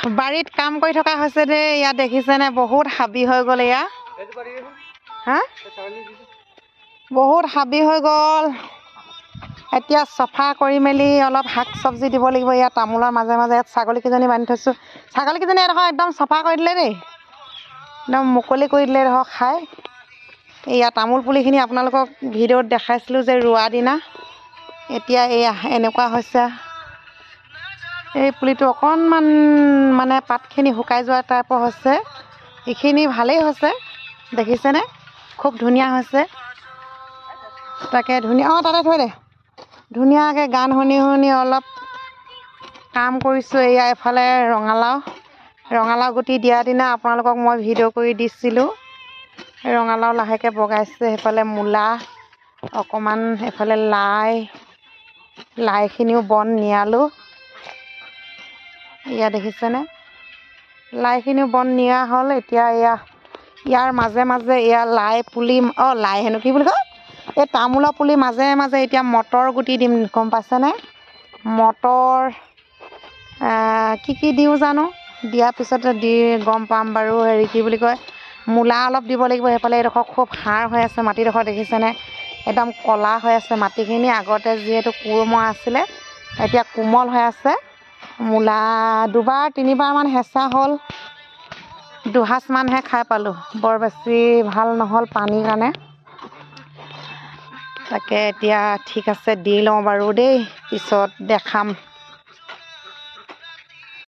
বাৰীত কাম কৰি থকা হৈছে দে ইয়াত দেখিছেনে বহুত হাবি হৈ গ'ল এয়া হা বহুত হাবি হৈ গ'ল এতিয়া চফা কৰি মেলি অলপ শাক চব্জি দিব লাগিব ইয়াত তামোলৰ মাজে মাজে ইয়াত ছাগলীকেইজনী বান্ধি থৈছোঁ ছাগলীকেইজনী এডোখৰ একদম চফা কৰি দিলে দেই একদম মুকলি কৰি দিলে এডোখৰ খাই এয়া তামোল পুলিখিনি আপোনালোকক ভিডিঅ'ত দেখাইছিলোঁ যে ৰোৱা দিনা এতিয়া এয়া এনেকুৱা হৈছে এই পুলিটো অকণমান মানে পাতখিনি শুকাই যোৱা টাইপৰ হৈছে এইখিনি ভালেই হৈছে দেখিছেনে খুব ধুনীয়া হৈছে তাকে ধুনীয়া তাতে থৈ দে ধুনীয়াকৈ গান শুনি শুনি অলপ কাম কৰিছোঁ এয়া এফালে ৰঙালাও গুটি দিয়া দিনা আপোনালোকক মই ভিডিঅ' কৰি দিছিলোঁ ৰঙালাও লাহেকৈ বগাইছে সেইফালে মূলা অকণমান এফালে লাইখিনিও বন নিয়ালোঁ এয়া দেখিছেনে লাইখিনিও বন নিয়া হ'ল এতিয়া ইয়াৰ মাজে মাজে এয়া লাই পুলি লাই হেনো কি বুলি কয় এই তামোলৰ পুলি মাজে মাজে এতিয়া মটৰ গুটি দিম গম পাইছেনে মটৰ কি দিওঁ জানো দিয়াৰ পিছতে দি গম পাম বাৰু হেৰি কি বুলি কয় মূলা অলপ দিব লাগিব সেইফালে এইডোখৰ খুব সাৰ হৈ আছে মাটিডোখৰ দেখিছেনে একদম ক'লা হৈ আছে মাটিখিনি আগতে যিহেতু কোৰমৰা আছিলে এতিয়া কোমল হৈ আছে মূলা দুবাৰ তিনিবাৰমান হেঁচা হ'ল দুসাঁজমানহে খাই পালোঁ বৰ বেছি ভাল নহ'ল পানীৰ কাৰণে তাকে এতিয়া ঠিক আছে দি লওঁ বাৰু দেই পিছত দেখাম